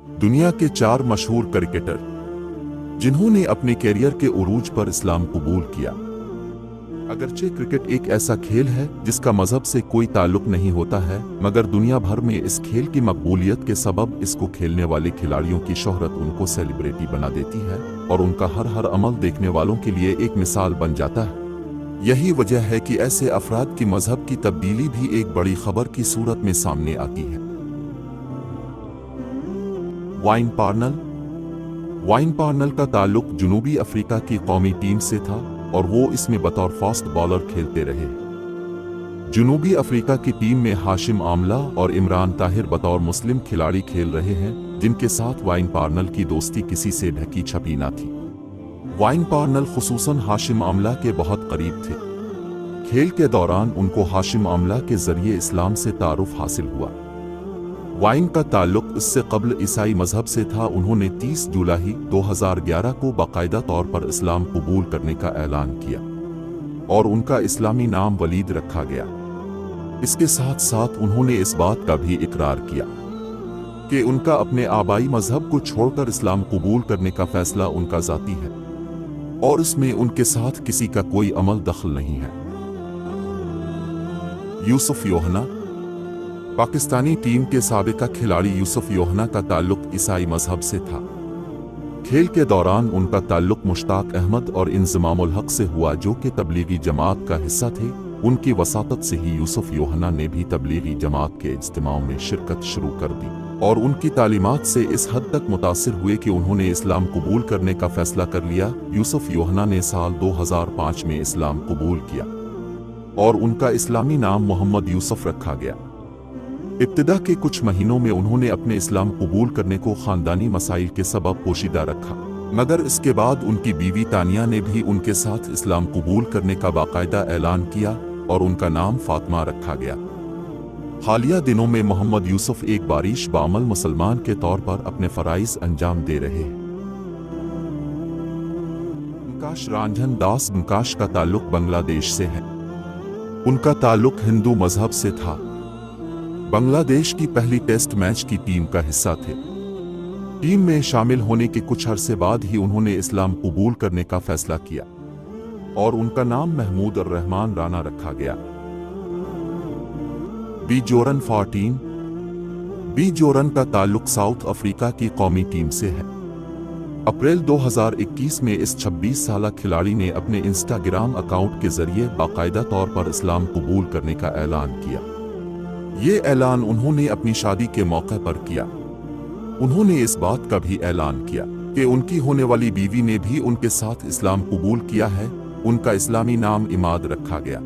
दुनिया के 4 मशहूर क्रिकेटर जिन्होंने अपने कैरियर के उरूज पर इस्लाम कबूल किया। अगरचे क्रिकेट एक ऐसा खेल है जिसका मजहब से कोई ताल्लुक नहीं होता है, मगर दुनिया भर में इस खेल की मकबूलियत के सबब इसको खेलने वाले खिलाड़ियों की शोहरत उनको सेलिब्रिटी बना देती है और उनका हर अमल देखने वालों के लिए एक मिसाल बन जाता है। यही वजह है कि ऐसे अफराद की मजहब की तब्दीली भी एक बड़ी खबर की सूरत में सामने आती है। वाइन पार्नल का ताल्लुक जनूबी अफ्रीका की कौमी टीम से था और वो इसमें बतौर फास्ट बॉलर खेलते रहे। जनूबी अफ्रीका की टीम में हाशिम आमला और इमरान ताहिर बतौर मुस्लिम खिलाड़ी खेल रहे हैं, जिनके साथ वाइन पार्नल की दोस्ती किसी से ढकी छपी ना थी। वाइन पार्नल खुसूसन हाशिम आमला के बहुत करीब थे। खेल के दौरान उनको हाशिम आमला के जरिए इस्लाम से तारुफ हासिल हुआ। वाइन का ताल्लुक इससे कब्ल ईसाई मजहब से था। उन्होंने 30 जुलाई 2011 को बाकायदा तौर पर इस्लाम कबूल करने का ऐलान किया और उनका इस्लामी नाम वलीद रखा गया। इसके साथ साथ उन्होंने इस बात का भी इकरार किया कि उनका अपने आबाई मजहब को छोड़कर इस्लाम कबूल करने का फैसला उनका जाती है और इसमें उनके साथ किसी का कोई अमल दखल नहीं है। यूसुफ योहना। पाकिस्तानी टीम के साबिका खिलाड़ी यूसुफ योहना का ताल्लुक ईसाई मजहब से था। खेल के दौरान उनका ताल्लुक मुश्ताक अहमद और इंज़मामुल हक से हुआ, जो कि तबलीगी जमात का हिस्सा थे। उनकी वसातत से ही यूसुफ योहना ने भी तबलीगी जमात के इज्तिमाओं में शिरकत शुरू कर दी और उनकी तालीमात से इस हद तक मुतासिर हुए कि उन्होंने इस्लाम कबूल करने का फैसला कर लिया। यूसुफ योहना ने साल 2005 में इस्लाम कबूल किया और उनका इस्लामी नाम मोहम्मद यूसुफ रखा गया। इब्तिदा के कुछ महीनों में उन्होंने अपने इस्लाम कबूल करने को खानदानी मसाइल के सबब पोशीदा रखा, मगर इसके बाद उनकी बीवी तानिया ने भी उनके साथ इस्लाम कबूल करने का बाकायदा ऐलान किया और उनका नाम फातिमा रखा गया। हालिया दिनों में मोहम्मद यूसुफ एक बारिश बामल मुसलमान के तौर पर अपने फराइज अंजाम दे रहे हैं। नकाश रांझन दास। नकाश का ताल्लुक बांग्लादेश से है। उनका ताल्लुक हिंदू मजहब से था। बांग्लादेश की पहली टेस्ट मैच की टीम का हिस्सा थे। टीम में शामिल होने के कुछ अरसे बाद ही उन्होंने इस्लाम कबूल करने का फैसला किया और उनका नाम महमूद और रहमान राना रखा गया। बी जोरन 14। बी जोरन का ताल्लुक साउथ अफ्रीका की कौमी टीम से है। अप्रैल 2021 में इस 26 साला खिलाड़ी ने अपने इंस्टाग्राम अकाउंट के जरिए बाकायदा तौर पर इस्लाम कबूल करने का ऐलान किया। ये ऐलान उन्होंने अपनी शादी के मौके पर किया। उन्होंने इस बात का भी ऐलान किया कि उनकी होने वाली बीवी ने भी उनके साथ इस्लाम कबूल किया है। उनका इस्लामी नाम इमाद रखा गया।